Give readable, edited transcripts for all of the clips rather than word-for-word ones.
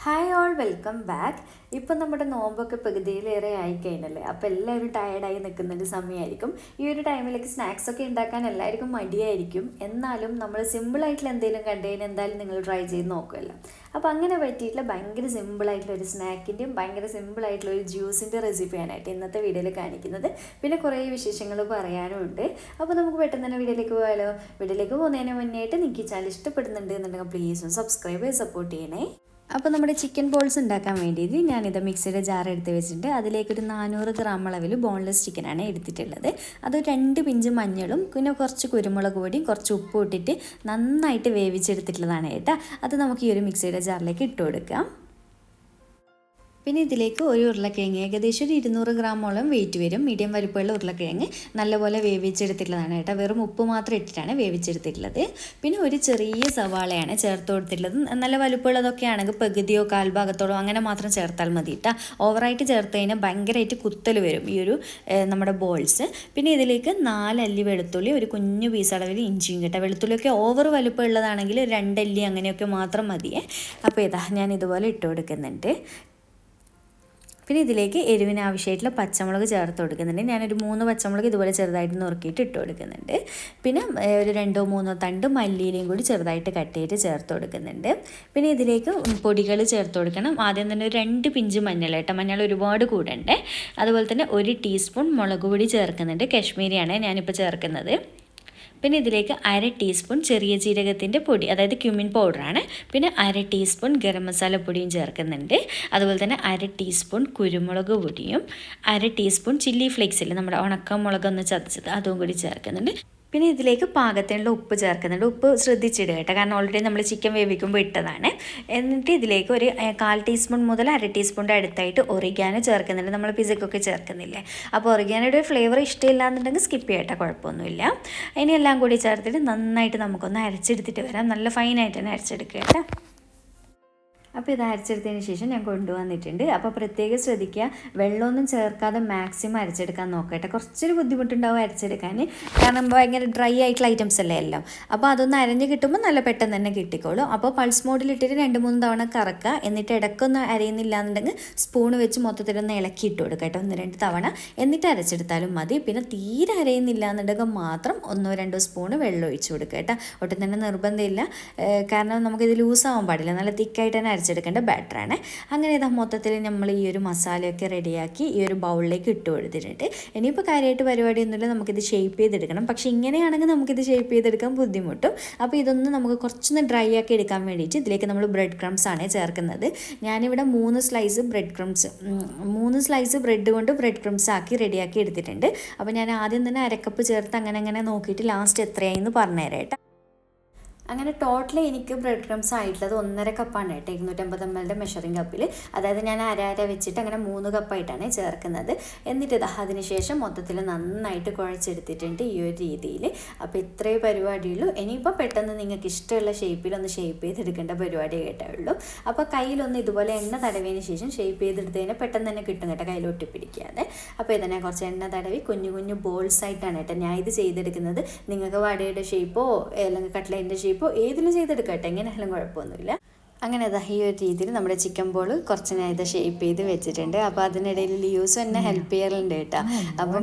Hi all welcome back. ഇപ്പം നമ്മുടെ നോമ്പൊക്കെ പകുതിയിലേറെ ആയിക്കഴിഞ്ഞല്ലേ, അപ്പോൾ എല്ലാവരും ടയർഡായി നിൽക്കുന്നൊരു സമയമായിരിക്കും. ഈ ഒരു ടൈമിലേക്ക് സ്നാക്സൊക്കെ ഉണ്ടാക്കാൻ എല്ലാവർക്കും മടിയായിരിക്കും. എന്നാലും നമ്മൾ സിമ്പിളായിട്ടുള്ള എന്തെങ്കിലും കണ്ടു കഴിഞ്ഞാൽ എന്തായാലും നിങ്ങൾ ട്രൈ ചെയ്ത് നോക്കുമല്ലോ. അപ്പോൾ അങ്ങനെ പറ്റിയിട്ടുള്ള ഭയങ്കര സിമ്പിളായിട്ടുള്ള ഒരു സ്നാക്കിൻ്റെയും ഭയങ്കര സിമ്പിളായിട്ടുള്ള ഒരു ജ്യൂസിൻ്റെ റെസിപ്പിയാനായിട്ട് ഇന്നത്തെ വീഡിയോയിൽ കാണിക്കുന്നത്. പിന്നെ കുറേ വിശേഷങ്ങൾ പറയാനും ഉണ്ട്. അപ്പോൾ നമുക്ക് പെട്ടെന്ന് തന്നെ വീഡിയോയിലേക്ക് പോയാലോ. വീഡിയോയിലേക്ക് പോകുന്നതിന് മുന്നേയായിട്ട് നിങ്ങൾക്ക് ഈ ചാനൽ ഇഷ്ടപ്പെടുന്നുണ്ട് എന്നുണ്ടെങ്കിൽ പ്ലീസ് ഒന്ന് സബ്സ്ക്രൈബ് ചെയ്ത് സപ്പോർട്ട് ചെയ്യണേ. അപ്പോൾ നമ്മുടെ ചിക്കൻ ബോൾസ് ഉണ്ടാക്കാൻ വേണ്ടിയിട്ട് ഞാനിത് മിക്സിയുടെ ജാർ എടുത്ത് വെച്ചിട്ടുണ്ട്. അതിലേക്കൊരു 400 ഗ്രാം അളവിൽ ബോൺലെസ് ചിക്കനാണ് എടുത്തിട്ടുള്ളത്. അത് 2 പിഞ്ച് മഞ്ഞളും പിന്നെ കുറച്ച് കുരുമുളക് പൊടിയും കുറച്ച് ഉപ്പും ഇട്ടിട്ട് നന്നായിട്ട് വേവിച്ചെടുത്തിട്ടുള്ളതാണ് കേട്ടോ. അത് നമുക്ക് ഈ ഒരു മിക്സിയുടെ ജാറിലേക്ക് ഇട്ട് കൊടുക്കാം. പിന്നെ ഇതിലേക്ക് ഒരു ഉരുളക്കിഴങ്ങ് ഏകദേശം ഒരു 200 ഗ്രാമോളം വെയിറ്റ് വരും. മീഡിയം വലുപ്പമുള്ള ഉരുളക്കിഴങ്ങ് നല്ലപോലെ വേവിച്ചെടുത്തിട്ടുള്ളതാണ് കേട്ടോ. വെറും ഉപ്പ് മാത്രം ഇട്ടിട്ടാണ് വേവിച്ചെടുത്തിട്ടുള്ളത്. പിന്നെ ഒരു ചെറിയ സവാളയാണ് ചേർത്ത് കൊടുത്തിട്ടുള്ളത്. നല്ല വലുപ്പമുള്ളതൊക്കെ ആണെങ്കിൽ പകുതിയോ കാൽഭാഗത്തോളോ അങ്ങനെ മാത്രം ചേർത്താൽ മതി കേട്ടോ. ഓവറായിട്ട് ചേർത്ത് കഴിഞ്ഞാൽ ഭയങ്കരമായിട്ട് കുത്തൽ വരും ഈ ഒരു നമ്മുടെ ബോൾസ്. പിന്നെ ഇതിലേക്ക് 4 അല്ലി വെളുത്തുള്ളി, ഒരു കുഞ്ഞു പീസ് അളവിൽ ഇഞ്ചിയും കേട്ടോ. വെളുത്തുള്ളിയൊക്കെ ഓവർ വലുപ്പമുള്ളതാണെങ്കിൽ 2 അല്ലി അങ്ങനെയൊക്കെ മാത്രം മതിയേ. അപ്പോൾ ഇതാ ഞാൻ ഇതുപോലെ ഇട്ട് കൊടുക്കുന്നുണ്ട്. പിന്നെ ഇതിലേക്ക് എരിവിന് ആവശ്യമായിട്ടുള്ള പച്ചമുളക് ചേർത്ത് കൊടുക്കുന്നുണ്ട്. ഞാനൊരു 3 പച്ചമുളക് ഇതുപോലെ ചെറുതായിട്ട് നുറുക്കിയിട്ട് ഇട്ട് കൊടുക്കുന്നുണ്ട്. പിന്നെ ഒരു 2-3 തണ്ട് മല്ലിയിലയും കൂടി ചെറുതായിട്ട് കട്ട് ചെയ്ത് ചേർത്ത് കൊടുക്കുന്നുണ്ട്. പിന്നെ ഇതിലേക്ക് പൊടികൾ ചേർത്ത് കൊടുക്കണം. ആദ്യം തന്നെ ഒരു 2 പിഞ്ച് മഞ്ഞൾ കേട്ടോ. മഞ്ഞൾ ഒരുപാട് കൂടണ്ടേ. അതുപോലെ തന്നെ 1 ടീസ്പൂൺ മുളക് പൊടി ചേർക്കുന്നുണ്ട്. കശ്മീരിയാണ് ഞാനിപ്പോൾ ചേർക്കുന്നത്. പിന്നെ ഇതിലേക്ക് 1/2 ടീസ്പൂൺ ചെറിയ ജീരകത്തിൻ്റെ പൊടി, അതായത് ക്യുമിൻ പൗഡറാണ്. പിന്നെ 1/2 ടീസ്പൂൺ ഗരം മസാല പൊടിയും ചേർക്കുന്നുണ്ട്. അതുപോലെ തന്നെ 1/2 ടീസ്പൂൺ കുരുമുളക് പൊടിയും 1/2 ടീസ്പൂൺ ചില്ലി ഫ്ലേക്സിൽ നമ്മുടെ ഉണക്കമുളകൊന്ന് ചതച്ചത് അതും കൂടി ചേർക്കുന്നുണ്ട്. പിന്നെ ഇതിലേക്ക് പാകത്തിനുള്ള ഉപ്പ് ചേർക്കുന്നുണ്ട്. ഉപ്പ് ശ്രദ്ധിച്ചിടുക കേട്ടോ, കാരണം ഓൾറെഡി നമ്മൾ ചിക്കൻ വേവിക്കുമ്പോൾ ഇട്ടതാണ്. എന്നിട്ട് ഇതിലേക്ക് ഒരു 1/4 ടീസ്പൂൺ മുതൽ 1/2 ടീസ്പൂണിൻ്റെ അടുത്തായിട്ട് ഒറിഗാനോ ചേർക്കുന്നുണ്ട്. നമ്മൾ പിസയ്ക്കൊക്കെ ചേർക്കുന്നില്ലേ. അപ്പോൾ ഒറിഗാനോയുടെ ഒരു ഫ്ലേവർ ഇഷ്ടമില്ല എന്നുണ്ടെങ്കിൽ സ്കിപ്പ് ചെയ്യട്ടെ, കുഴപ്പമൊന്നുമില്ല. ഇനി എല്ലാം കൂടി ചേർത്തിട്ട് നന്നായിട്ട് നമുക്കൊന്ന് അരച്ചെടുത്തിട്ട് വരാം. നല്ല ഫൈനായിട്ട് തന്നെ അരച്ചെടുക്കുക കേട്ടോ. അപ്പോൾ ഇത് അരച്ചെടുത്തതിന് ശേഷം ഞാൻ കൊണ്ടുവന്നിട്ടുണ്ട്. അപ്പോൾ പ്രത്യേകം ശ്രദ്ധിക്കുക, വെള്ളമൊന്നും ചേർക്കാതെ മാക്സിമം അരച്ചെടുക്കാൻ നോക്കട്ടെ. കുറച്ചൊരു ബുദ്ധിമുട്ടുണ്ടാവും അരച്ചെടുക്കാൻ, കാരണം ഭയങ്കര ഡ്രൈ ആയിട്ടുള്ള ഐറ്റംസ് അല്ലേ എല്ലാം. അപ്പോൾ അതൊന്ന് അരഞ്ഞ് കിട്ടുമ്പോൾ നല്ല പെട്ടെന്ന് തന്നെ കിട്ടിക്കോളും. അപ്പോൾ പൾസ് മോഡിലിട്ടിട്ട് 2-3 തവണ കറക്കുക. എന്നിട്ട് ഇടയ്ക്കൊന്നും അരയുന്നില്ല എന്നുണ്ടെങ്കിൽ സ്പൂണ് വെച്ച് മൊത്തത്തിലൊന്ന് ഇളക്കിയിട്ട് കൊടുക്കുക കേട്ടോ, 1-2 തവണ. എന്നിട്ട് അരച്ചെടുത്താലും മതി. പിന്നെ തീരെ അരയുന്നില്ല എന്നുണ്ടെങ്കിൽ മാത്രം 1-2 സ്പൂണ് വെള്ളം ഒഴിച്ച് കൊടുക്കുക കേട്ടോ. ഒട്ടും തന്നെ നിർബന്ധമില്ല, കാരണം നമുക്കിത് ലൂസാവാൻ പാടില്ല. നല്ല തിക്കായിട്ട് തന്നെ അരച്ചെടുക്കേണ്ട ബാറ്ററാണ്. അങ്ങനെ ഇതാ മൊത്തത്തിൽ നമ്മൾ ഈ ഒരു മസാലയൊക്കെ റെഡിയാക്കി ഈ ഒരു ബൗളിലേക്ക് ഇട്ട് കൊടുത്തിട്ടുണ്ട്. ഇനിയിപ്പോൾ കാര്യമായിട്ട് പരിപാടിയൊന്നുമില്ല, നമുക്കിത് ഷേപ്പ് ചെയ്തെടുക്കണം. പക്ഷേ ഇങ്ങനെയാണെങ്കിൽ നമുക്കിത് ഷേപ്പ് ചെയ്തെടുക്കാൻ ബുദ്ധിമുട്ടും. അപ്പോൾ ഇതൊന്ന് നമുക്ക് കുറച്ചൊന്ന് ഡ്രൈ ആക്കി എടുക്കാൻ വേണ്ടിയിട്ട് ഇതിലേക്ക് നമ്മൾ ബ്രെഡ് ക്രംസ് ആണ് ചേർക്കുന്നത്. ഞാനിവിടെ 3 സ്ലൈസ് ബ്രെഡ് കൊണ്ട് ബ്രെഡ് ക്രംസ് ആക്കി റെഡിയാക്കി എടുത്തിട്ടുണ്ട്. അപ്പോൾ ഞാൻ ആദ്യം തന്നെ 1/2 കപ്പ് ചേർത്ത് അങ്ങനെ നോക്കിയിട്ട് ലാസ്റ്റ് എത്രയായെന്ന് പറഞ്ഞുതരാം കേട്ടോ. അങ്ങനെ ടോട്ടലി എനിക്ക് ബ്രെഡ് ക്രംസ് ആയിട്ടുള്ളത് 1.5 കപ്പാണ് കേട്ടോ, 250 ml മെഷറിംഗ് കപ്പിൽ. അതായത് ഞാൻ അര വെച്ചിട്ട് അങ്ങനെ 3 കപ്പായിട്ടാണ് ചേർക്കുന്നത്. എന്നിട്ട് ഇതാ അതിനുശേഷം മൊത്തത്തിൽ നന്നായിട്ട് കുഴച്ചെടുത്തിട്ടുണ്ട് ഈ ഒരു രീതിയിൽ. അപ്പോൾ ഇത്രയേ പരിപാടിയുള്ളൂ. ഇനിയിപ്പോൾ പെട്ടെന്ന് നിങ്ങൾക്ക് ഇഷ്ടമുള്ള ഷേപ്പിലൊന്ന് ഷേപ്പ് ചെയ്തെടുക്കേണ്ട പരിപാടി കേട്ടുള്ളൂ. അപ്പോൾ കയ്യിലൊന്ന് ഇതുപോലെ എണ്ണ തടവിയതിന് ശേഷം ഷേപ്പ് ചെയ്തെടുത്തതിന് പെട്ടെന്ന് തന്നെ കിട്ടും കേട്ടോ, കയ്യിൽ ഒട്ടിപ്പിടിക്കാതെ. അപ്പോൾ ഇതിനെ കുറച്ച് എണ്ണ തടവി കുഞ്ഞു ബോൾസ് ആയിട്ടാണ് കേട്ടോ ഞാൻ ഇത് ചെയ്തെടുക്കുന്നത്. നിങ്ങൾക്ക് വടയുടെ ഷേപ്പോ അല്ലെങ്കിൽ കട്ട്ലറ്റിൻ്റെ ഷേപ്പോ ഏതിലും ചെയ്തെടുക്കട്ടെ, എങ്ങനെയായാലും കുഴപ്പമൊന്നുമില്ല. അങ്ങനെ അതാ ഈ ഒരു രീതിയിൽ നമ്മുടെ ചിക്കൻ ബോൾ കുറച്ച് ഞാൻ ഇത് ഷേപ്പ് ചെയ്ത് വെച്ചിട്ടുണ്ട്. അപ്പോൾ അതിനിടയിൽ ലിയൂസും എന്നെ ഹെൽപ്പ് ചെയ്യാറുണ്ട് കേട്ടോ. അപ്പോൾ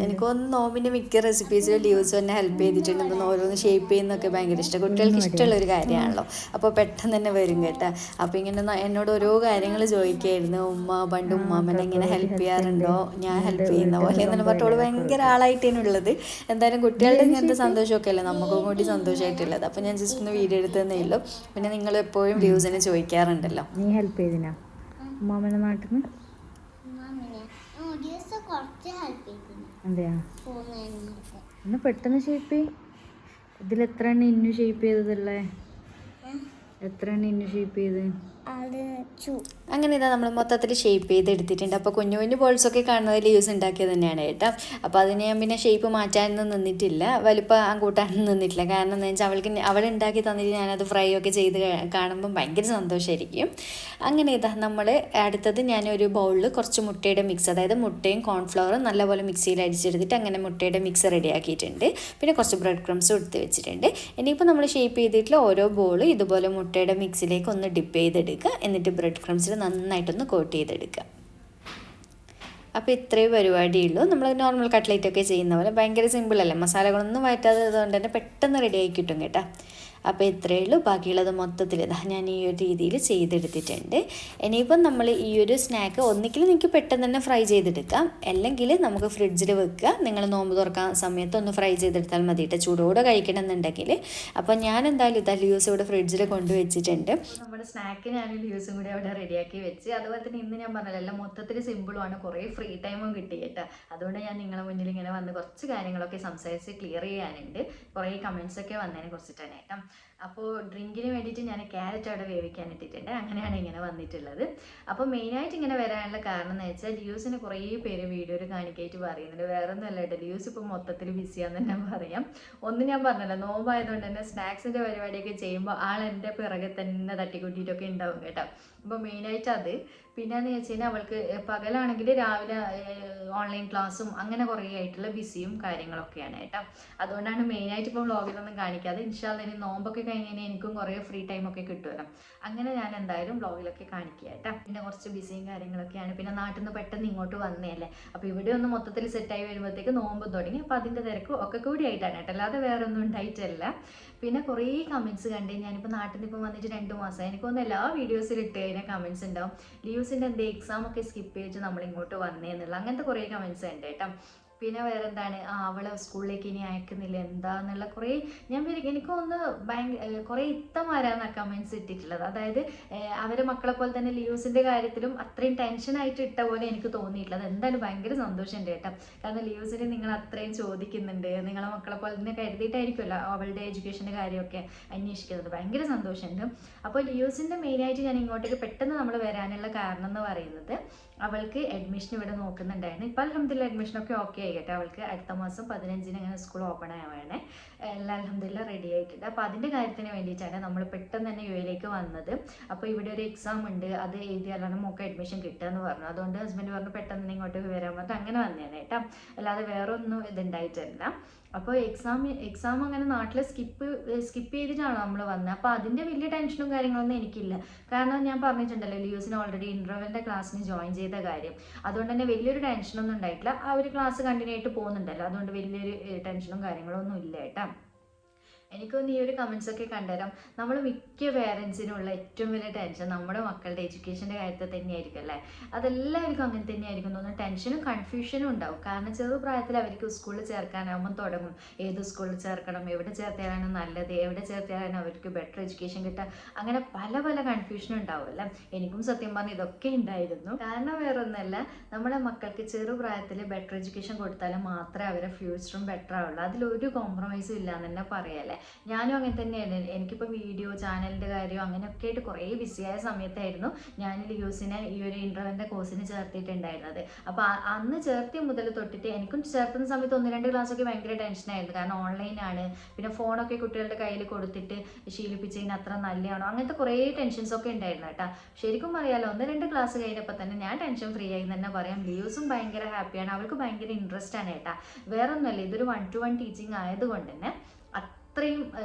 എനിക്കൊന്ന് നോമ്പിൻ്റെ മിക്ക റെസിപ്പീസിലും ലിയൂസും എന്നെ ഹെൽപ്പ് ചെയ്തിട്ടുണ്ട്. ഓരോന്ന് ഷേപ്പ് ചെയ്യുന്നതൊക്കെ ഭയങ്കര ഇഷ്ടം, കുട്ടികൾക്ക് ഇഷ്ടമുള്ളൊരു കാര്യമാണല്ലോ. അപ്പോൾ പെട്ടെന്ന് തന്നെ വരും കേട്ടോ. അപ്പോൾ ഇങ്ങനെ എന്നോട് ഓരോ കാര്യങ്ങൾ ചോദിക്കായിരുന്നു. പണ്ട് ഉമ്മാമ്മനെ ഇങ്ങനെ ഹെൽപ്പ് ചെയ്യാറുണ്ടോ, ഞാൻ ഹെൽപ്പ് ചെയ്യുന്ന പോലെ എന്ന് പറഞ്ഞോളൂ. ഭയങ്കര ആളായിട്ടാണ് ഉള്ളത്. എന്തായാലും കുട്ടികളുടെ ഇങ്ങനത്തെ സന്തോഷമൊക്കെ അല്ലേ നമുക്കും കൂടി സന്തോഷമായിട്ടുള്ളത്. അപ്പോൾ ഞാൻ ജസ്റ്റ് ഒന്ന് വീഡിയോ എടുത്തതന്നേ ഉള്ളൂ. പിന്നെ നിങ്ങൾ എപ്പോഴും വ്യൂസിനെ ചോദിക്കാറുണ്ടല്ലോ, നീ ഹെൽപ്പ് ചെയ്തിനാ ഉമ്മാമ്മയുടെ നാട്ടിൽ നിന്ന്? അതെയാ, എന്നാ പെട്ടെന്ന് ഷേപ്പ് ചെയ്യും. ഇതിൽ എത്ര എണ്ണ ഇന്നു ഷേപ്പ് ചെയ്തതല്ലേ? എത്ര എണ്ണ ഇന്നു ഷേപ്പ് ചെയ്ത്? അങ്ങനെ ഇതാ നമ്മൾ മൊത്തത്തിൽ ഷേപ്പ് ചെയ്ത് എടുത്തിട്ടുണ്ട്. അപ്പോൾ കുഞ്ഞു ബോൾസൊക്കെ കാണുന്നതിൽ യൂസ് ഉണ്ടാക്കിയത് തന്നെയാണ് കേട്ടോ. അപ്പോൾ അതിന് ഞാൻ പിന്നെ ഷേപ്പ് മാറ്റാനൊന്നും നിന്നിട്ടില്ല, വലിപ്പം കൂട്ടാനൊന്നും നിന്നിട്ടില്ല. കാരണം എന്താ വെച്ചാൽ അവളുണ്ടാക്കി തന്നിട്ട് ഞാനത് ഫ്രൈ ഒക്കെ ചെയ്ത് കാണുമ്പോൾ ഭയങ്കര സന്തോഷമായിരിക്കും. അങ്ങനെ ഇതാ നമ്മൾ അടുത്തത് ഞാനൊരു ബൗളിൽ കുറച്ച് മുട്ടയുടെ മിക്സ്, അതായത് മുട്ടയും കോൺഫ്ലവറും നല്ലപോലെ മിക്സിയിൽ അടിച്ചെടുത്തിട്ട് അങ്ങനെ മുട്ടയുടെ മിക്സ് റെഡിയാക്കിയിട്ടുണ്ട്. പിന്നെ കുറച്ച് ബ്രെഡ് ക്രംസും എടുത്ത് വെച്ചിട്ടുണ്ട്. ഇനിയിപ്പോൾ നമ്മൾ ഷേപ്പ് ചെയ്തിട്ടുള്ള ഓരോ ബോളും ഇതുപോലെ മുട്ടയുടെ മിക്സിലേക്ക് ഒന്ന് ഡിപ്പ് ചെയ്തെടുക്കുക. കൊടുക്കുക. എന്നിട്ട് ബ്രെഡ് ക്രംസിൽ നന്നായിട്ടൊന്ന് കോട്ട് ചെയ്തെടുക്കുക. അപ്പോൾ ഇത്രയും പരിപാടിയുള്ളൂ. നമ്മൾ നോർമൽ കട്ട്ലേറ്റൊക്കെ ചെയ്യുന്ന പോലെ ഭയങ്കര സിമ്പിളല്ലേ, മസാലകളൊന്നും വഴറ്റാത്തത് കൊണ്ട് തന്നെ പെട്ടെന്ന് റെഡി ആയി കിട്ടും കേട്ടോ. അപ്പോൾ ഇത്രയേ ഉള്ളൂ. ബാക്കിയുള്ളത് മൊത്തത്തിൽ ഞാൻ ഈ ഒരു രീതിയിൽ ചെയ്തെടുത്തിട്ടുണ്ട്. ഇനിയിപ്പം നമ്മൾ ഈ ഒരു സ്നാക്ക് ഒന്നിക്കിൽ നിങ്ങൾക്ക് പെട്ടെന്ന് തന്നെ ഫ്രൈ ചെയ്തെടുക്കാം, അല്ലെങ്കിൽ നമുക്ക് ഫ്രിഡ്ജിൽ വെക്കുക. നിങ്ങൾ നോമ്പ് തുറക്കാൻ സമയത്ത് ഒന്ന് ഫ്രൈ ചെയ്തെടുത്താൽ മതി കേട്ടോ, ചൂടോടെ കഴിക്കണമെന്നുണ്ടെങ്കിൽ. അപ്പോൾ ഞാൻ എന്തായാലും ഇതാ ലൂസ് ഇവിടെ ഫ്രിഡ്ജിൽ കൊണ്ടുവച്ചിട്ടുണ്ട്. നമ്മുടെ സ്നാക്ക് ഞാൻ ലൂസും കൂടി അവിടെ റെഡിയാക്കി വെച്ച്. അതുപോലെ തന്നെ ഇന്ന് ഞാൻ പറഞ്ഞല്ലോ മൊത്തത്തിൽ സിമ്പിളുമാണ്, കുറേ ഫ്രീ ടൈമും കിട്ടി കേട്ടോ. അതുകൊണ്ട് ഞാൻ നിങ്ങളുടെ മുന്നിൽ ഇങ്ങനെ വന്ന് കുറച്ച് കാര്യങ്ങളൊക്കെ സംസാരിച്ച് ക്ലിയർ ചെയ്യാനുണ്ട്. കുറേ കമൻസൊക്കെ വന്നതിനെ കുറിച്ചിട്ടാണ് കേട്ടോ. അപ്പോൾ ഡ്രിങ്കിന് വേണ്ടിയിട്ട് ഞാൻ ക്യാരറ്റ് അവിടെ വേവിക്കാൻ ഇട്ടിട്ടുണ്ട്. അങ്ങനെയാണ് ഇങ്ങനെ വന്നിട്ടുള്ളത്. അപ്പോൾ മെയിനായിട്ട് ഇങ്ങനെ വരാനുള്ള കാരണം എന്ന് വെച്ചാൽ ലിയൂസിന് കുറേ പേര് വീഡിയോയിൽ കാണിക്കായിട്ട് പറയുന്നുണ്ട്. വേറെ ഒന്നും അല്ല കേട്ടോ, ലിയൂസ് ഇപ്പോൾ മൊത്തത്തിൽ ബിസിയാന്ന് തന്നെ പറയാം. ഒന്ന് ഞാൻ പറഞ്ഞല്ലോ, നോമ്പായതുകൊണ്ട് തന്നെ സ്നാക്സിൻ്റെ പരിപാടിയൊക്കെ ചെയ്യുമ്പോൾ ആൾ എൻ്റെ പിറകെ തന്നെ തട്ടിക്കൂട്ടിയിട്ടൊക്കെ ഉണ്ടാവും കേട്ടോ. അപ്പോൾ മെയിനായിട്ട് അത്. പിന്നെയെന്ന് വെച്ച് കഴിഞ്ഞാൽ അവൾക്ക് പകലാണെങ്കിൽ രാവിലെ ഓൺലൈൻ ക്ലാസ്സും അങ്ങനെ കുറേ ആയിട്ടുള്ള ബിസിയും കാര്യങ്ങളൊക്കെയാണ് കേട്ടോ. അതുകൊണ്ടാണ് മെയിനായിട്ട് ഇപ്പോൾ വ്ളോഗിലൊന്നും കാണിക്കാതെ. ഇൻഷാല്ലാ ഇനി നോമ്പൊക്കെ കഴിഞ്ഞ് കഴിഞ്ഞാൽ എനിക്കും കുറേ ഫ്രീ ടൈമൊക്കെ കിട്ടുമല്ലോ, അങ്ങനെ ഞാൻ എന്തായാലും വ്ളോഗിലൊക്കെ കാണിക്കുക കേട്ടോ. പിന്നെ കുറച്ച് ബിസിയും കാര്യങ്ങളൊക്കെയാണ്. പിന്നെ നാട്ടിൽ നിന്ന് പെട്ടെന്ന് ഇങ്ങോട്ട് വന്നതല്ലേ, അപ്പോൾ ഇവിടെ ഒന്ന് മൊത്തത്തിൽ സെറ്റായി വരുമ്പോഴത്തേക്ക് നോമ്പ് തുടങ്ങി. അപ്പോൾ അതിൻ്റെ തിരക്ക് ഒക്കെ കൂടി ആയിട്ടാണ് കേട്ടോ, അല്ലാതെ വേറെ ഒന്നും ഉണ്ടായിട്ടല്ല. പിന്നെ കുറേ കമൻറ്റ്സ് കണ്ട്. ഞാനിപ്പോൾ നാട്ടിൽ നിന്ന് ഇപ്പോൾ വന്നിട്ട് 2 മാസമായി. എനിക്കൊന്ന് എല്ലാ വീഡിയോസിൽ ഇട്ട് കഴിഞ്ഞാൽ കമൻറ്റ്സ് ഉണ്ടാവും, ലിയൂസിൻ്റെ എന്ത് എക്സാമൊക്കെ സ്കിപ്പ് ചെയ്ത് നമ്മളിങ്ങോട്ട് വന്നേ എന്നുള്ള അങ്ങനത്തെ കുറേ കമൻറ്റ്സ് ഉണ്ട് കേട്ടോ. പിന്നെ വേറെ എന്താണ്, അവളെ സ്കൂളിലേക്ക് ഇനി അയക്കുന്നില്ല എന്താന്നുള്ള കുറേ ഞാൻ എനിക്കൊന്ന് കുറേ ഇത്തമാരാണ് കമൻറ്റ്സ് ഇട്ടിട്ടുള്ളത്. അതായത് അവരെ മക്കളെ പോലെ തന്നെ ലിയൂസിൻ്റെ കാര്യത്തിലും അത്രയും ടെൻഷനായിട്ട് ഇട്ട പോലെ എനിക്ക് തോന്നിയിട്ടുള്ളത്. എന്തായാലും ഭയങ്കര സന്തോഷമുണ്ട് കേട്ടോ. കാരണം ലിയൂസിന് നിങ്ങൾ അത്രയും ചോദിക്കുന്നുണ്ട്, നിങ്ങളെ മക്കളെ പോലെ തന്നെ കരുതിയിട്ടായിരിക്കുമല്ലോ അവളുടെ എഡ്യൂക്കേഷൻ്റെ കാര്യമൊക്കെ അന്വേഷിക്കുന്നത്. ഭയങ്കര സന്തോഷമുണ്ട്. അപ്പോൾ ലിയൂസിൻ്റെ മെയിനായിട്ട് ഞാൻ ഇങ്ങോട്ടേക്ക് പെട്ടെന്ന് നമ്മൾ വരാനുള്ള കാരണം എന്ന് പറയുന്നത്, അവൾക്ക് അഡ്മിഷൻ ഇവിടെ നോക്കുന്നുണ്ടായിരുന്നു. ഇപ്പോൾ അൽഹംദുലില്ലാ അഡ്മിഷനൊക്കെ ഓക്കെ ആയി കേട്ടോ. അവൾക്ക് അടുത്ത മാസം 15-ന് അങ്ങനെ സ്കൂൾ ഓപ്പൺ ആവുകയാണ്. എല്ലാം അൽഹംദുലില്ലാ റെഡി ആയിട്ടുണ്ട്. അപ്പോൾ അതിൻ്റെ കാര്യത്തിന് വേണ്ടിയിട്ടാണ് നമ്മൾ പെട്ടെന്ന് തന്നെ യുഎയിലേക്ക് വന്നത്. അപ്പോൾ ഇവിടെ ഒരു എക്സാം ഉണ്ട്, അത് എഴുതിയാലാണ് മോൾക്ക് അഡ്മിഷൻ കിട്ടുക എന്ന് പറഞ്ഞു. അതുകൊണ്ട് ഹസ്ബൻഡ് പറഞ്ഞു പെട്ടെന്ന് തന്നെ ഇങ്ങോട്ടേക്ക് വരാൻ പറഞ്ഞിട്ട് അങ്ങനെ വന്നേനെ കേട്ടോ, അല്ലാതെ വേറെ ഒന്നും ഇതുണ്ടായിട്ടല്ല. അപ്പോൾ എക്സാം അങ്ങനെ നാട്ടിൽ സ്കിപ്പ് ചെയ്തിട്ടാണ് നമ്മൾ വന്നത്. അപ്പോൾ അതിൻ്റെ വലിയ ടെൻഷനും കാര്യങ്ങളൊന്നും എനിക്കില്ല. കാരണം ഞാൻ പറഞ്ഞിട്ടുണ്ടല്ലോ ലിയൂസിന് ഓൾറെഡി ഇൻ്റർവെല്ലിൻ്റെ ക്ലാസ്സിന് ജോയിൻ ചെയ്ത കാര്യം. അതുകൊണ്ട് തന്നെ വലിയൊരു ടെൻഷനൊന്നും ഉണ്ടായിട്ടില്ല. ആ ഒരു ക്ലാസ് കണ്ടിന്യൂ ആയിട്ട് പോകുന്നുണ്ടല്ലോ, അതുകൊണ്ട് വലിയൊരു ടെൻഷനും കാര്യങ്ങളൊന്നും ഇല്ല കേട്ടോ. എനിക്കൊന്ന് ഈ ഒരു കമൻസൊക്കെ കണ്ടുതരാം. നമ്മൾ മിക്ക പേരൻസിനുള്ള ഏറ്റവും വലിയ ടെൻഷൻ നമ്മുടെ മക്കളുടെ എഡ്യൂക്കേഷൻ്റെ കാര്യത്തിൽ തന്നെയായിരിക്കും അല്ലേ. അതെല്ലാവർക്കും അങ്ങനെ തന്നെയായിരിക്കും തോന്നുന്നു. ടെൻഷനും കൺഫ്യൂഷനും ഉണ്ടാവും. കാരണം ചെറുപ്രായത്തിൽ അവർക്ക് സ്കൂളിൽ ചേർക്കാനാകുമ്പോൾ തുടങ്ങും, ഏത് സ്കൂളിൽ ചേർക്കണം, എവിടെ ചേർത്താലാണ് നല്ലത്, എവിടെ ചേർത്താലാണ് അവർക്ക് ബെറ്റർ എഡ്യൂക്കേഷൻ കിട്ടുക, അങ്ങനെ പല പല കൺഫ്യൂഷനും ഉണ്ടാവുമല്ലോ. എനിക്കും സത്യം പറഞ്ഞാൽ ഇതൊക്കെ ഉണ്ടായിരുന്നു. കാരണം വേറെ ഒന്നല്ല, നമ്മുടെ മക്കൾക്ക് ചെറുപ്രായത്തിൽ ബെറ്റർ എഡ്യൂക്കേഷൻ കൊടുത്താൽ മാത്രമേ അവരുടെ ഫ്യൂച്ചറും ബെറ്റർ ആവുള്ളൂ. അതിലൊരു കോംപ്രമൈസും ഇല്ല എന്ന് തന്നെ പറയാല്ലേ. ഞാനും അങ്ങനെ തന്നെയാണ്. എനിക്കിപ്പോൾ വീഡിയോ ചാനലിൻ്റെ കാര്യം അങ്ങനെയൊക്കെ ആയിട്ട് കുറേ ബിസിയായ സമയത്തായിരുന്നു ഞാൻ ലിയൂസിനെ ഈ ഒരു ഇൻ്റർവെല്ലിൻ്റെ കോഴ്സിന് ചേർത്തിട്ടുണ്ടായിരുന്നത്. അപ്പോൾ അന്ന് ചേർത്തിയ മുതൽ തൊട്ടിട്ട് എനിക്കും ചേർത്തുന്ന സമയത്ത് 1-2 ക്ലാസ്സൊക്കെ ഭയങ്കര ടെൻഷനായിരുന്നു. കാരണം ഓൺലൈനാണ്, പിന്നെ ഫോണൊക്കെ കുട്ടികളുടെ കയ്യിൽ കൊടുത്തിട്ട് ശീലിപ്പിച്ചതിന് അത്ര നല്ലതാണോ, അങ്ങനത്തെ കുറേ ടെൻഷൻസൊക്കെ ഉണ്ടായിരുന്നു കേട്ടോ. ശരിക്കും പറയാലോ 1-2 ക്ലാസ് കഴിഞ്ഞപ്പോൾ തന്നെ ഞാൻ ടെൻഷൻ ഫ്രീ ആയി തന്നെ പറയാം. ലിയൂസും ഭയങ്കര ഹാപ്പിയാണ്, അവൾക്ക് ഭയങ്കര ഇൻട്രസ്റ്റ് ആണ് കേട്ടോ. വേറെ ഒന്നുമല്ല, ഇതൊരു 1-to-1 ടീച്ചിങ് ആയതുകൊണ്ട് തന്നെ അത്രയും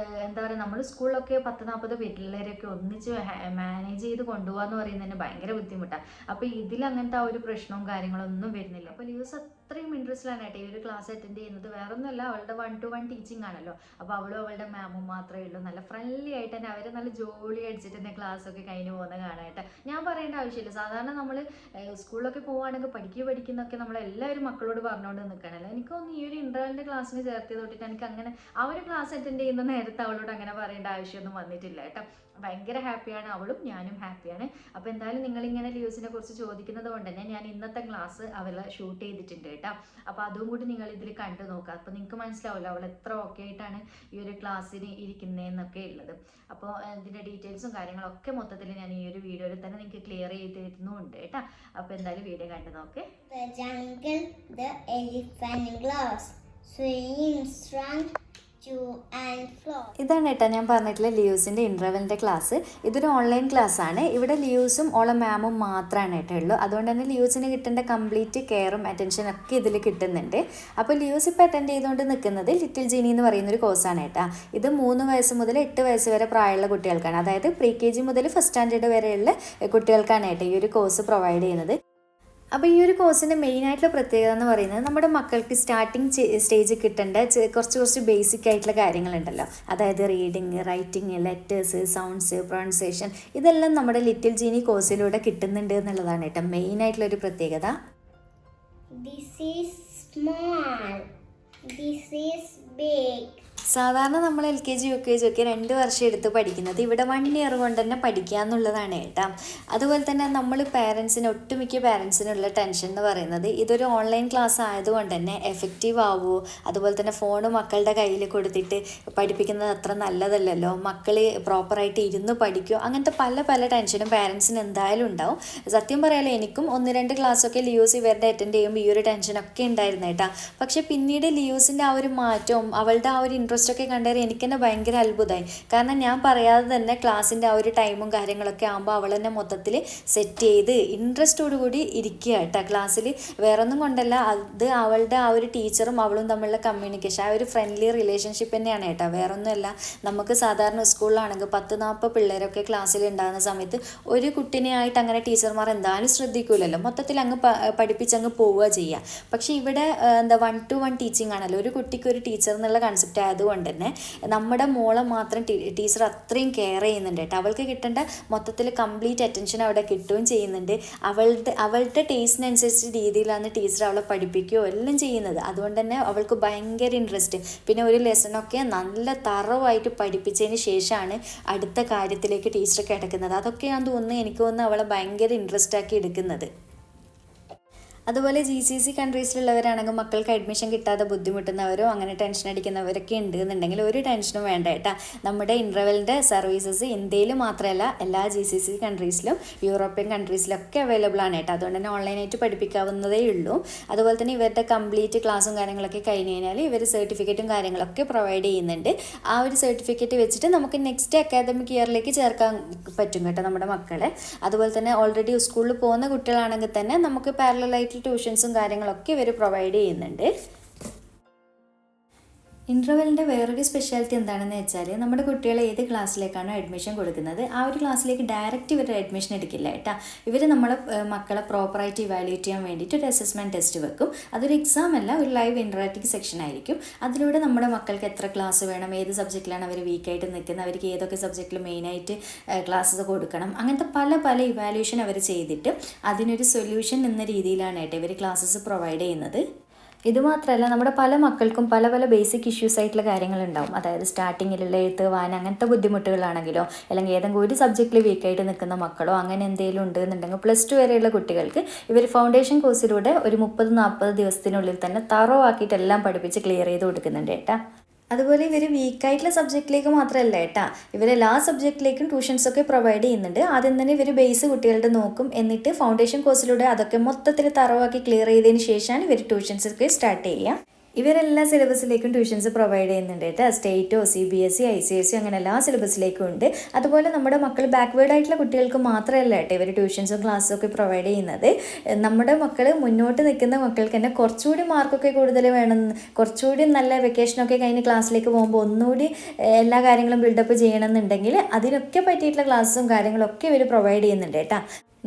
എന്താ പറയുക, നമ്മൾ സ്കൂളിലൊക്കെ 10-40 പിള്ളേരെയൊക്കെ ഒന്നിച്ച് മാനേജ് ചെയ്ത് കൊണ്ടുപോകാന്ന് പറയുന്നതിന് ഭയങ്കര ബുദ്ധിമുട്ടാണ്. അപ്പോൾ ഇതിലങ്ങനത്തെ ആ ഒരു പ്രശ്നവും കാര്യങ്ങളൊന്നും വരുന്നില്ല. അപ്പോൾ ലിയൂസ് അത്രയും ഇൻട്രസ്റ്റിലാണ് കേട്ടോ ഈ ഒരു ക്ലാസ് അറ്റൻഡ് ചെയ്യുന്നത്. വേറെ ഒന്നുമല്ല, അവളുടെ 1-to-1 ടീച്ചിങ് ആണല്ലോ. അപ്പോൾ അവളും അവളുടെ മാമും മാത്രമേ ഉള്ളൂ. നല്ല ഫ്രണ്ട്ലി ആയിട്ട് തന്നെ അവർ നല്ല ജോളി അടിച്ചിട്ട് തന്നെ ക്ലാസ്സൊക്കെ കഴിഞ്ഞ് പോകുന്ന കാണാനായിട്ട്. ഞാൻ പറയേണ്ട ആവശ്യമില്ല. സാധാരണ നമ്മൾ സ്കൂളിലൊക്കെ പോവുകയാണെങ്കിൽ പഠിക്കുന്നൊക്കെ നമ്മളെല്ലാവരും മക്കളോട് പറഞ്ഞുകൊണ്ട് നിൽക്കണമല്ലോ. എനിക്കൊന്ന് ഈ ഒരു ഇൻ്റർവെല്ലിൻ്റെ ക്ലാസ്സിന് ചേർത്ത് തൊട്ടിട്ട് എനിക്ക് അങ്ങനെ ആ ഒരു ക്ലാസ് അറ്റൻഡ് ചെയ്യുന്ന നേരത്തെ അവളോട് അങ്ങനെ പറയേണ്ട ആവശ്യമൊന്നും വന്നിട്ടില്ല കേട്ടോ. ഭയങ്കര ഹാപ്പിയാണ്, അവളും ഞാനും ഹാപ്പിയാണ്. അപ്പോൾ എന്തായാലും നിങ്ങളിങ്ങനെ ലിയൂസിനെ കുറിച്ച് ചോദിക്കുന്നത് കൊണ്ട് തന്നെ ഞാൻ ഇന്നത്തെ ക്ലാസ് അവളെ ഷൂട്ട് ചെയ്തിട്ടുണ്ട് കേട്ടോ. അപ്പോൾ അതും കൂടി നിങ്ങൾ ഇതിൽ കണ്ടു നോക്കുക. അപ്പോൾ നിങ്ങൾക്ക് മനസ്സിലാവില്ല അവൾ എത്ര ഓക്കെ ആയിട്ടാണ് ഈ ഒരു ക്ലാസ്സിന് ഇരിക്കുന്നതെന്നൊക്കെ ഉള്ളത്. അപ്പോൾ ഇതിൻ്റെ ഡീറ്റെയിൽസും കാര്യങ്ങളൊക്കെ മൊത്തത്തിൽ ഞാൻ ഈ ഒരു വീഡിയോയിൽ തന്നെ നിങ്ങൾക്ക് ക്ലിയർ ചെയ്ത് തരുന്നുണ്ട് കേട്ടോ. അപ്പോൾ എന്തായാലും വീഡിയോ കണ്ടു നോക്ക്. The jungle, the elephant glass, swinging strong, ഇതാണ് കേട്ടോ ഞാൻ പറഞ്ഞിട്ടുള്ള ലിയൂസിൻ്റെ ഇൻ്റർവെലിൻ്റെ ക്ലാസ്. ഇതൊരു ഓൺലൈൻ ക്ലാസ് ആണ്. ഇവിടെ ലിയൂസും ഓളെ മാമും മാത്രമാണ് കേട്ടോ ഉള്ളൂ. അതുകൊണ്ട് തന്നെ ലിയൂസിന് കിട്ടേണ്ട കംപ്ലീറ്റ് കെയറും അറ്റൻഷനും ഒക്കെ ഇതിൽ കിട്ടുന്നുണ്ട്. അപ്പോൾ ലിയൂസ് ഇപ്പോൾ അറ്റൻഡ് ചെയ്തുകൊണ്ട് നിൽക്കുന്നത് ലിറ്റിൽ ജീനി എന്ന് പറയുന്നൊരു കോഴ്സാണ് കേട്ടോ. ഇത് 3 വയസ്സ് മുതൽ 8 വയസ്സ് വരെ പ്രായമുള്ള കുട്ടികൾക്കാണ്. അതായത് pre-KG മുതൽ ഫസ്റ്റ് സ്റ്റാൻഡേർഡ് വരെയുള്ള കുട്ടികൾക്കാണ് കേട്ടോ ഈ ഒരു കോഴ്സ് പ്രൊവൈഡ് ചെയ്യുന്നത്. അപ്പോൾ ഈ ഒരു കോഴ്സിൻ്റെ മെയിനായിട്ടുള്ള പ്രത്യേകത എന്ന് പറയുന്നത് നമ്മുടെ മക്കൾക്ക് സ്റ്റാർട്ടിങ് സ്റ്റേജിൽ കിട്ടേണ്ട കുറച്ച് ബേസിക് ആയിട്ടുള്ള കാര്യങ്ങളുണ്ടല്ലോ. അതായത് reading, writing, letters, sounds, pronunciation, ഇതെല്ലാം നമ്മുടെ ലിറ്റിൽ ജീനി കോഴ്സിലൂടെ കിട്ടുന്നുണ്ട് എന്നുള്ളതാണ് കേട്ടോ മെയിനായിട്ടുള്ളൊരു പ്രത്യേകത. This is small. This is big. സാധാരണ നമ്മൾ LKG UKG ഒക്കെ 2 വർഷം എടുത്ത് പഠിക്കുന്നത് ഇവിടെ 1 ഇയർ കൊണ്ട് തന്നെ പഠിക്കുക എന്നുള്ളതാണ് കേട്ടോ. അതുപോലെ തന്നെ നമ്മൾ ഒട്ടുമിക്ക പാരൻസിനുള്ള ടെൻഷൻ എന്ന് പറയുന്നത് ഇതൊരു ഓൺലൈൻ ക്ലാസ് ആയതുകൊണ്ട് തന്നെ എഫക്റ്റീവ് ആവുമോ, അതുപോലെ തന്നെ ഫോൺ മക്കളുടെ കയ്യിൽ കൊടുത്തിട്ട് പഠിപ്പിക്കുന്നത് അത്ര നല്ലതല്ലല്ലോ, മക്കൾ പ്രോപ്പറായിട്ട് ഇരുന്ന് പഠിക്കുമോ, അങ്ങനത്തെ പല ടെൻഷനും പാരൻസിന് എന്തായാലും ഉണ്ടാവും. സത്യം പറയാലോ എനിക്കും 1-2 ക്ലാസ്സൊക്കെ ലിയൂസ് ഇവരുടെ അറ്റൻഡ് ചെയ്യുമ്പോൾ ഈ ഒരു ടെൻഷനൊക്കെ ഉണ്ടായിരുന്നു കേട്ടോ. പക്ഷെ പിന്നീട് ലിയൂസിൻ്റെ ആ ഒരു മാറ്റവും അവളുടെ ആ ഒരു ഇൻട്രസ്റ്റൊക്കെ കണ്ടേറെ എനിക്ക് തന്നെ ഭയങ്കര അത്ഭുതമായി. കാരണം ഞാൻ പറയാതെ തന്നെ ക്ലാസ്സിൻ്റെ ആ ഒരു ടൈമും കാര്യങ്ങളൊക്കെ ആകുമ്പോൾ അവൾ തന്നെ മൊത്തത്തിൽ സെറ്റ് ചെയ്ത് ഇൻട്രസ്റ്റോടുകൂടി ഇരിക്കുക കേട്ടോ ക്ലാസ്സിൽ. വേറൊന്നും കൊണ്ടല്ല, അത് അവളുടെ ആ ഒരു ടീച്ചറും അവളും തമ്മിലുള്ള കമ്മ്യൂണിക്കേഷൻ, ആ ഒരു ഫ്രണ്ട്ലി റിലേഷൻഷിപ്പ് തന്നെയാണ് കേട്ടോ. വേറൊന്നുമല്ല, നമുക്ക് സാധാരണ സ്കൂളിലാണെങ്കിൽ 10-40 പിള്ളേരൊക്കെ ക്ലാസ്സിൽ ഉണ്ടാകുന്ന സമയത്ത് ഒരു കുട്ടിനെ ആയിട്ട് അങ്ങനെ ടീച്ചർമാർ എന്തായാലും ശ്രദ്ധിക്കൂലല്ലോ, മൊത്തത്തിൽ അങ്ങ് പഠിപ്പിച്ചങ്ങ് പോവുക ചെയ്യുക. പക്ഷേ ഇവിടെ 1-to-1 ടീച്ചിങ് ആണല്ലോ, ഒരു കുട്ടിക്ക് ഒരു ടീച്ചർ എന്നുള്ള കൺസെപ്റ്റ് ആയതുകൊണ്ട് തന്നെ നമ്മുടെ മോളെ മാത്രം ടീച്ചർ അത്രയും കെയർ ചെയ്യുന്നുണ്ട് കേട്ടോ. അവൾക്ക് കിട്ടേണ്ട മൊത്തത്തിൽ കംപ്ലീറ്റ് അറ്റൻഷൻ അവിടെ കിട്ടുകയും ചെയ്യുന്നുണ്ട്. അവളുടെ ടേസ്റ്റിനനുസരിച്ച് രീതിയിലാണ് ടീച്ചർ അവളെ പഠിപ്പിക്കുകയോ എല്ലാം ചെയ്യുന്നത്. അതുകൊണ്ട് തന്നെ അവൾക്ക് ഭയങ്കര ഇൻട്രസ്റ്റ്. പിന്നെ ഒരു ലെസണൊക്കെ നല്ല തറവായിട്ട് പഠിപ്പിച്ചതിന് ശേഷമാണ് അടുത്ത കാര്യത്തിലേക്ക് ടീച്ചർ കിടക്കുന്നത്. അതൊക്കെയാണെന്ന് തോന്നുന്നു എനിക്ക് തോന്നുന്നു അവളെ ഭയങ്കര ഇൻട്രസ്റ്റ് ആക്കി എടുക്കുന്നത്. അതുപോലെ GCC കൺട്രീസിലുള്ളവരാണെങ്കിൽ മക്കൾക്ക് അഡ്മിഷൻ കിട്ടാതെ ബുദ്ധിമുട്ടുന്നവരോ അങ്ങനെ ടെൻഷൻ അടിക്കുന്നവരൊക്കെ ഉണ്ട് എന്നുണ്ടെങ്കിൽ ഒരു ടെൻഷനും വേണ്ട കേട്ടോ. നമ്മുടെ ഇൻ്റർവെലിൻ്റെ സർവീസസ് ഇന്ത്യയിൽ മാത്രമല്ല എല്ലാ GCC കൺട്രീസിലും യൂറോപ്യൻ കൺട്രീസിലൊക്കെ അവൈലബിൾ ആണ് കേട്ടോ. അതുകൊണ്ട് തന്നെ ഓൺലൈനായിട്ട് പഠിപ്പിക്കാവുന്നതേ ഉള്ളൂ. അതുപോലെ തന്നെ ഇവരുടെ കംപ്ലീറ്റ് ക്ലാസ്സും കാര്യങ്ങളൊക്കെ കഴിഞ്ഞ് കഴിഞ്ഞാൽ ഇവർ സർട്ടിഫിക്കറ്റും കാര്യങ്ങളൊക്കെ പ്രൊവൈഡ് ചെയ്യുന്നുണ്ട്. ആ ഒരു സർട്ടിഫിക്കറ്റ് വെച്ചിട്ട് നമുക്ക് നെക്സ്റ്റ് അക്കാദമിക് ഇയറിലേക്ക് ചേർക്കാൻ പറ്റും കേട്ടോ നമ്മുടെ മക്കളെ. അതുപോലെ തന്നെ ഓൾറെഡി സ്കൂളിൽ പോകുന്ന കുട്ടികളാണെങ്കിൽ തന്നെ നമുക്ക് പാരലലായിട്ട് ട്യൂഷൻസും കാര്യങ്ങളൊക്കെ ഇവർ പ്രൊവൈഡ് ചെയ്യുന്നുണ്ട്. ഇൻ്റർവെലിൻ്റെ വേറൊരു സ്പെഷ്യാലിറ്റി എന്താണെന്ന് വെച്ചാൽ നമ്മുടെ കുട്ടികളെ ഏത് ക്ലാസ്സിലേക്കാണോ അഡ്മിഷൻ കൊടുക്കുന്നത് ആ ഒരു ക്ലാസ്സിലേക്ക് ഡയറക്റ്റ് ഇവർ അഡ്മിഷൻ എടുക്കില്ല കേട്ടോ. ഇവർ നമ്മളെ മക്കളെ പ്രോപ്പറായിട്ട് ഇവാലുവേറ്റ് ചെയ്യാൻ വേണ്ടിയിട്ട് ഒരു അസസ്മെൻറ്റ് ടെസ്റ്റ് വെക്കും. അതൊരു എക്സാം അല്ല, ഒരു ലൈവ് ഇൻറ്ററാക്റ്റീവ് സെക്ഷൻ ആയിരിക്കും. അതിലൂടെ നമ്മുടെ മക്കൾക്ക് എത്ര ക്ലാസ് വേണം, ഏത് സബ്ജക്റ്റിലാണ് അവർ വീക്കായിട്ട് നിൽക്കുന്നത്, അവർക്ക് ഏതൊക്കെ സബ്ജക്റ്റിൽ മെയിനായിട്ട് ക്ലാസ്സസ് കൊടുക്കണം, അങ്ങനത്തെ പല ഇവാലുവേഷൻ അവർ ചെയ്തിട്ട് അതിനൊരു സൊല്യൂഷൻ എന്ന രീതിയിലാണ് കേട്ടോ ഇവർ ക്ലാസ്സസ് പ്രൊവൈഡ് ചെയ്യുന്നത്. ഇതുമാത്രമല്ല നമ്മുടെ പല മക്കൾക്കും പല ബേസിക് ഇഷ്യൂസ് ആയിട്ടുള്ള കാര്യങ്ങളുണ്ടാവും. അതായത് സ്റ്റാർട്ടിങ്ങിലുള്ള എഴുത്ത് വായന അങ്ങനത്തെ ബുദ്ധിമുട്ടുകളാണെങ്കിലോ അല്ലെങ്കിൽ ഏതെങ്കിലും ഒരു സബ്ജക്റ്റിൽ വീക്കായിട്ട് നിൽക്കുന്ന മക്കളോ അങ്ങനെ എന്തെങ്കിലും ഉണ്ടെന്നുണ്ടെങ്കിൽ +2 വരെയുള്ള കുട്ടികൾക്ക് ഇവർ ഫൗണ്ടേഷൻ കോഴ്സിലൂടെ ഒരു 30-40 ദിവസത്തിനുള്ളിൽ തന്നെ തറോ ആക്കിയിട്ട് എല്ലാം പഠിപ്പിച്ച് ക്ലിയർ ചെയ്ത് കൊടുക്കുന്നുണ്ട് കേട്ടോ. അതുപോലെ ഇവർ വീക്കായിട്ടുള്ള സബ്ജക്റ്റിലേക്ക് മാത്രമല്ല കേട്ടോ, ഇവരെല്ലാ സബ്ജക്റ്റിലേക്കും ട്യൂഷൻസൊക്കെ പ്രൊവൈഡ് ചെയ്യുന്നുണ്ട്. ആദ്യം തന്നെ ഇവർ ബേസ് കുട്ടികളുടെ നോക്കും, എന്നിട്ട് ഫൗണ്ടേഷൻ കോഴ്സിലൂടെ അതൊക്കെ മൊത്തത്തിൽ തറവാക്കി ക്ലിയർ ചെയ്തതിന് ശേഷമാണ് ഇവർ ട്യൂഷൻസൊക്കെ സ്റ്റാർട്ട് ചെയ്യുക. ഇവരെല്ലാ സിലബസിലേക്കും ട്യൂഷൻസ് പ്രൊവൈഡ് ചെയ്യുന്നുണ്ട് കേട്ടോ. സ്റ്റേറ്റോ CBSE ICSE അങ്ങനെ എല്ലാ സിലബസിലേക്കും ഉണ്ട്. അതുപോലെ നമ്മുടെ മക്കൾ ബാക്ക്വേർഡ് ആയിട്ടുള്ള കുട്ടികൾക്ക് മാത്രമല്ല കേട്ടോ ഇവർ ട്യൂഷൻസും ക്ലാസ്സും ഒക്കെ പ്രൊവൈഡ് ചെയ്യുന്നത്. നമ്മുടെ മക്കൾ മുന്നോട്ട് നിൽക്കുന്ന മക്കൾക്ക് തന്നെ കുറച്ചുകൂടി മാർക്കൊക്കെ കൂടുതൽ വേണം, കുറച്ചുകൂടി നല്ല വെക്കേഷനൊക്കെ കഴിഞ്ഞ് ക്ലാസ്സിലേക്ക് പോകുമ്പോൾ ഒന്നുകൂടി എല്ലാ കാര്യങ്ങളും ബിൽഡപ്പ് ചെയ്യണമെന്നുണ്ടെങ്കിൽ അതിനൊക്കെ പറ്റിയിട്ടുള്ള ക്ലാസ്സും കാര്യങ്ങളൊക്കെ ഇവർ പ്രൊവൈഡ് ചെയ്യുന്നുണ്ട് കേട്ടോ.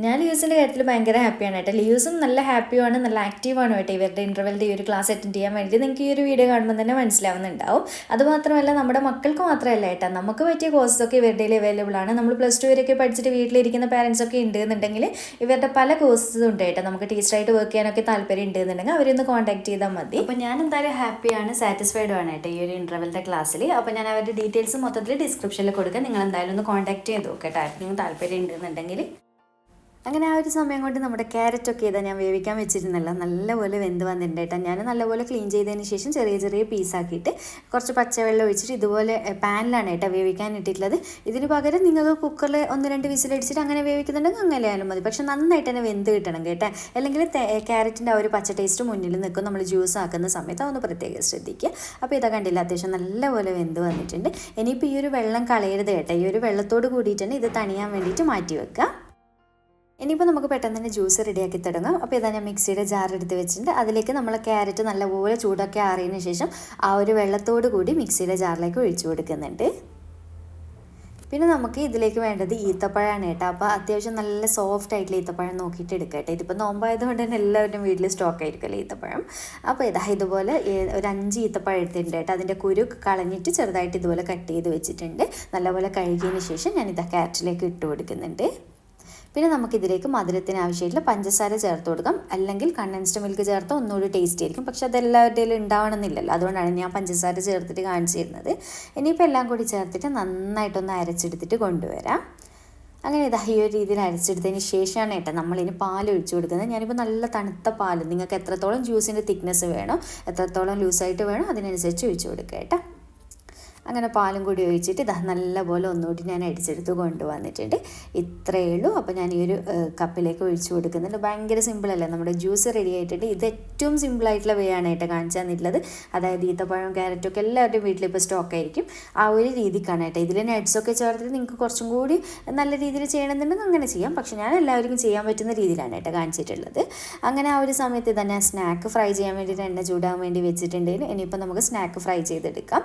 ഞാൻ ലിയൂസിൻ്റെ കാര്യത്തിൽ ഭയങ്കര ഹാപ്പിയാണ് കേട്ടോ. ലിയൂസും നല്ല ഹാപ്പിയാണ്, നല്ല ആക്റ്റീവാണ് കേട്ടോ ഇവരുടെ ഇൻ്റർവെലിൻ്റെ ഈ ഒരു ക്ലാസ് അറ്റൻഡ് ചെയ്യാൻ വേണ്ടി. നിങ്ങൾക്ക് ഈ ഒരു വീഡിയോ കാണുമ്പോൾ തന്നെ മനസ്സിലാവുന്നുണ്ടാവും. അതുമാത്രമല്ല നമ്മുടെ മക്കൾക്ക് മാത്രമല്ല കേട്ടോ, നമുക്ക് പറ്റിയ കോഴ്സൊക്കെ ഇവരുടെ അവൈലബിൾ ആണ്. നമ്മൾ +2 വരെയൊക്കെ പഠിച്ചിട്ട് വീട്ടിലിരിക്കുന്ന പാരൻസൊക്കെ ഉണ്ടെന്നുണ്ടെങ്കിൽ ഇവരുടെ പല കോഴ്സസും ഉണ്ട് കേട്ടോ. നമുക്ക് ടീച്ചറായിട്ട് വർക്ക് ചെയ്യാനൊക്കെ താല്പര്യം ഉണ്ടെന്നുണ്ടെങ്കിൽ അവരൊന്ന് കോൺടാക്ട് ചെയ്താൽ മതി. അപ്പോൾ ഞാൻ എന്തായാലും ഹാപ്പിയാണ്, സാറ്റിസ്ഫൈഡ് ആണ് കേട്ടോ ഈ ഒരു ഇൻ്റർവെലിൻ്റെ ക്ലാസ്സിൽ. അപ്പോൾ ഞാൻ അവരുടെ ഡീറ്റെയിൽസ് മൊത്തത്തിൽ ഡിസ്ക്രിപ്ഷനിൽ കൊടുക്കുക. നിങ്ങൾ എന്തായാലും ഒന്ന് കോൺടാക്ട് ചെയ്ത് നോക്കട്ടെ ആർക്കെങ്കിലും താല്പര്യം ഉണ്ടെന്നുണ്ടെങ്കിൽ. അങ്ങനെ ആ ഒരു സമയം കൊണ്ട് നമ്മുടെ ക്യാരറ്റൊക്കെ ഇതാ ഞാൻ വേവിക്കാൻ വെച്ചിരുന്നല്ല നല്ലപോലെ വെന്ത് വന്നിട്ടുണ്ട് കേട്ടോ. ഞാൻ നല്ലപോലെ ക്ലീൻ ചെയ്തതിന് ശേഷം ചെറിയ ചെറിയ പീസാക്കിയിട്ട് കുറച്ച് പച്ചവെള്ളം ഒഴിച്ചിട്ട് ഇതുപോലെ പാനിലാണ് കേട്ടോ വേവിക്കാൻ ഇട്ടിട്ടുള്ളത്. ഇതിന് പകരം നിങ്ങൾക്ക് കുക്കറിൽ 1-2 വിസിലടിച്ചിട്ട് അങ്ങനെ വേവിക്കുന്നുണ്ടെങ്കിൽ അങ്ങനെ ആയാലും മതി. പക്ഷെ നന്നായിട്ട് തന്നെ വെന്ത് കിട്ടണം കേട്ടോ, അല്ലെങ്കിൽ ക്യാരറ്റിൻ്റെ ആ ഒരു പച്ച ടേസ്റ്റ് മുന്നിൽ നിൽക്കും നമ്മൾ ജ്യൂസ് ആക്കുന്ന സമയത്ത്. അതൊന്ന് പ്രത്യേകം ശ്രദ്ധിക്കുക. അപ്പോൾ ഇതാ കണ്ടില്ല, അത്യാവശ്യം നല്ലപോലെ വെന്ത് വന്നിട്ടുണ്ട്. ഇനിയിപ്പോൾ ഈ ഒരു വെള്ളം കളയരുത് കേട്ടോ, ഈ ഒരു വെള്ളത്തോട് കൂടിയിട്ട് തന്നെ ഇത് തണിയാൻ വേണ്ടിയിട്ട് മാറ്റി വെക്കുക. ഇനിയിപ്പോൾ നമുക്ക് പെട്ടെന്ന് തന്നെ ജ്യൂസ് റെഡിയാക്കി തുടങ്ങാം. അപ്പോൾ ഇതാ ഞാൻ മിക്സിയുടെ ജാർ എടുത്ത് വെച്ചിട്ടുണ്ട്. അതിലേക്ക് നമ്മൾ ക്യാരറ്റ് നല്ലപോലെ ചൂടൊക്കെ ആറിയതിന് ശേഷം ആ ഒരു വെള്ളത്തോട് കൂടി മിക്സിയുടെ ജാറിലേക്ക് ഒഴിച്ചു കൊടുക്കുന്നുണ്ട്. പിന്നെ നമുക്ക് ഇതിലേക്ക് വേണ്ടത് ഈത്തപ്പഴമാണ് കേട്ടോ. അപ്പോൾ അത്യാവശ്യം നല്ല സോഫ്റ്റ് ആയിട്ടുള്ള ഈത്തപ്പഴം നോക്കിയിട്ട് എടുക്കുക കേട്ടോ. ഇതിപ്പോൾ നോമ്പായതുകൊണ്ട് തന്നെ എല്ലാവരും വീട്ടിൽ സ്റ്റോക്ക് ആയിരിക്കുമല്ലോ ഈത്തപ്പഴം. അപ്പോൾ ഇതുപോലെ ഒരു 5 ഈത്തപ്പഴം എടുത്തിട്ടുണ്ട് കേട്ടോ. അതിൻ്റെ കുരു കളഞ്ഞിട്ട് ചെറുതായിട്ട് ഇതുപോലെ കട്ട് ചെയ്ത് വെച്ചിട്ടുണ്ട്. നല്ലപോലെ കഴുകിയതിന് ശേഷം ഞാനിതാ ക്യാരറ്റിലേക്ക് ഇട്ട് കൊടുക്കുന്നുണ്ട്. പിന്നെ നമുക്കിതിലേക്ക് മധുരത്തിന് ആവശ്യമായിട്ടുള്ള പഞ്ചസാര ചേർത്ത് കൊടുക്കാം, അല്ലെങ്കിൽ കണ്ടൻസ്ഡ് മിൽക്ക് ചേർത്ത് ഒന്നുകൂടി ടേസ്റ്റ് ആയിരിക്കും. പക്ഷെ അതെല്ലാവരുടെയും ഉണ്ടാവണമെന്നില്ലല്ലോ, അതുകൊണ്ടാണ് ഞാൻ പഞ്ചസാര ചേർത്തിട്ട് കാണിച്ചു തരുന്നത്. ഇനിയിപ്പോൾ എല്ലാം കൂടി ചേർത്തിട്ട് നന്നായിട്ടൊന്ന് അരച്ചെടുത്തിട്ട് കൊണ്ടുവരാം. അങ്ങനെ ഈ ഒരു രീതിയിൽ അരച്ചെടുത്തതിന് ശേഷമാണ് കേട്ടോ നമ്മളിനി പാൽ ഒഴിച്ചു കൊടുക്കുന്നത്. ഞാനിപ്പോൾ നല്ല തണുത്ത പാൽ, നിങ്ങൾക്ക് എത്രത്തോളം ജ്യൂസിൻ്റെ തിക്നെസ് വേണോ, എത്രത്തോളം ലൂസായിട്ട് വേണോ അതിനനുസരിച്ച് ഒഴിച്ചു കൊടുക്കുക കേട്ടോ. അങ്ങനെ പാലും കൂടി ഒഴിച്ചിട്ട് നല്ലപോലെ ഒന്നുകൂടി ഞാൻ അടിച്ചെടുത്ത് കൊണ്ടുവന്നിട്ടുണ്ട്. ഇത്രയേ ഉള്ളൂ. അപ്പോൾ ഞാൻ ഈ ഒരു കപ്പിലേക്ക് ഒഴിച്ചു കൊടുക്കുന്നുണ്ട്. ഭയങ്കര സിമ്പിളല്ലേ, നമ്മുടെ ജ്യൂസ് റെഡി ആയിട്ടുണ്ട്. ഇത് ഏറ്റവും സിമ്പിളായിട്ടുള്ള വേ ആണ് കേട്ടോ കാണിച്ചു തന്നിട്ടുള്ളത്. അതായത് ഈത്തപ്പഴം ക്യാരറ്റും ഒക്കെ എല്ലാവരുടെയും വീട്ടിലിപ്പോൾ സ്റ്റോക്ക് ആയിരിക്കും. ആ ഒരു രീതിക്കാണ് കേട്ടോ. ഇതിൽ നട്ട്സൊക്കെ ചേർത്തിട്ട് നിങ്ങൾക്ക് കുറച്ചും കൂടി നല്ല രീതിയിൽ ചെയ്യണമെന്നുണ്ടെങ്കിൽ അങ്ങനെ ചെയ്യാം. പക്ഷെ ഞാൻ എല്ലാവർക്കും ചെയ്യാൻ പറ്റുന്ന രീതിയിലാണ് കേട്ടോ കാണിച്ചിട്ടുള്ളത്. അങ്ങനെ ആ ഒരു സമയത്ത് തന്നെ സ്നാക്ക് ഫ്രൈ ചെയ്യാൻ വേണ്ടിയിട്ട് എണ്ണ ചൂടാൻ വേണ്ടി വെച്ചിട്ടുണ്ടെങ്കിൽ ഇനിയിപ്പോൾ നമുക്ക് സ്നാക്ക് ഫ്രൈ ചെയ്തെടുക്കാം.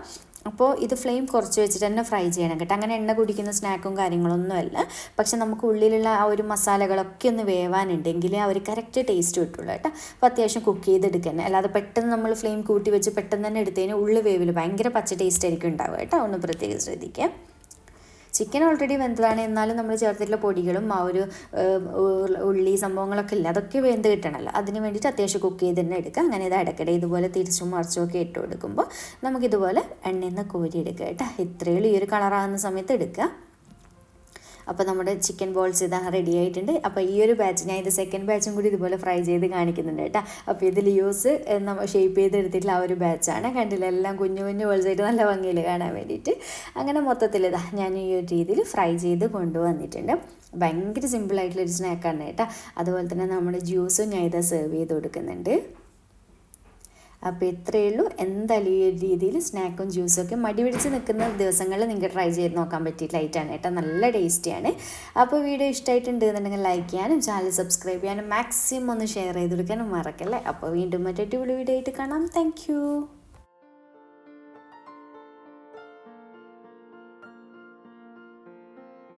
അപ്പോൾ ഇത് ഫ്ലെയിം കുറച്ച് വെച്ചിട്ട് തന്നെ ഫ്രൈ ചെയ്യണം കേട്ടോ. അങ്ങനെ എണ്ണ കുടിക്കുന്ന സ്നാക്കും കാര്യങ്ങളൊന്നുമല്ല. പക്ഷെ നമുക്ക് ഉള്ളിലുള്ള ആ ഒരു മസാലകളൊക്കെ ഒന്ന് വേവാനുണ്ടെങ്കിൽ ആ ഒരു കറക്റ്റ് ടേസ്റ്റ് കിട്ടുള്ളൂ കേട്ടോ. അപ്പോൾ അത്യാവശ്യം കുക്ക് ചെയ്തെടുക്കണം. അല്ലാതെ പെട്ടെന്ന് നമ്മൾ ഫ്ലെയിം കൂട്ടി വെച്ച് പെട്ടെന്ന് തന്നെ എടുത്തതിന് ഉള്ളു വേവിൽ ഭയങ്കര പച്ച ടേസ്റ്റ് ആയിരിക്കും ഉണ്ടാവുക കേട്ടോ. ഒന്ന് പ്രത്യേകം ശ്രദ്ധിക്കാം. ചിക്കൻ ഓൾറെഡി വെന്തതാണ്, എന്നാലും നമ്മൾ ചേർത്തിട്ടുള്ള പൊടികളും ആ ഒരു ഉള്ളി സംഭവങ്ങളൊക്കെ ഇല്ല, അതൊക്കെ വെന്ത് കിട്ടണമല്ലോ. അതിന് വേണ്ടിയിട്ട് അത്യാവശ്യം കുക്ക് ചെയ്ത് തന്നെ എടുക്കുക. അങ്ങനെ ഇത് ഇടയ്ക്കിടെ ഇതുപോലെ തിരിച്ചും മറിച്ചും ഒക്കെ ഇട്ട് കൊടുക്കുമ്പോൾ നമുക്കിതുപോലെ എണ്ണയിൽ നിന്ന് കോരി എടുക്കുക കേട്ടോ. ഇത്രയും ഈ ഒരു കളറാകുന്ന സമയത്ത് എടുക്കുക. അപ്പോൾ നമ്മുടെ ചിക്കൻ ബോൾസ് ഇതാ റെഡി ആയിട്ടുണ്ട്. അപ്പോൾ ഈ ഒരു ബാച്ച് ഞാൻ ഇത് സെക്കൻഡ് ബാച്ചും കൂടി ഇതുപോലെ ഫ്രൈ ചെയ്ത് കാണിക്കുന്നുണ്ട് കേട്ടോ. അപ്പോൾ ഇത് ലിയോസ് ഷേപ്പ് ചെയ്തെടുത്തിട്ടുള്ള ആ ഒരു ബാച്ചാണ്. കണ്ടില്ല, എല്ലാം കുഞ്ഞു കുഞ്ഞു ബോൾസായിട്ട് നല്ല ഭംഗിയിൽ കാണാൻ വേണ്ടിയിട്ട്. അങ്ങനെ മൊത്തത്തിൽ ഇതാ ഞാൻ ഈ ഒരു രീതിയിൽ ഫ്രൈ ചെയ്ത് കൊണ്ടുവന്നിട്ടുണ്ട്. ഭയങ്കര സിമ്പിളായിട്ടുള്ളൊരു സ്നാക്കാണ് കേട്ടോ. അതുപോലെ തന്നെ നമ്മുടെ ജ്യൂസും ഞാൻ ഇതാ സെർവ് ചെയ്ത് കൊടുക്കുന്നുണ്ട്. അപ്പോൾ ഇത്രയേ ഉള്ളൂ. എന്തായാലും ഈ ഒരു രീതിയിൽ സ്നാക്കും ജ്യൂസും ഒക്കെ മടി പിടിച്ച് നിൽക്കുന്ന ദിവസങ്ങളിൽ നിങ്ങൾക്ക് ട്രൈ ചെയ്ത് നോക്കാൻ പറ്റിയ ലൈറ്റാണ് കേട്ടോ. നല്ല ടേസ്റ്റിയാണ്. അപ്പോൾ വീഡിയോ ഇഷ്ടമായിട്ടുണ്ട് എന്നുണ്ടെങ്കിൽ ലൈക്ക് ചെയ്യാനും ചാനൽ സബ്സ്ക്രൈബ് ചെയ്യാനും മാക്സിമം ഒന്ന് ഷെയർ ചെയ്ത് കൊടുക്കാനും മറക്കല്ലേ. അപ്പോൾ വീണ്ടും മറ്റൊരു വീഡിയോ ആയിട്ട് കാണാം. താങ്ക്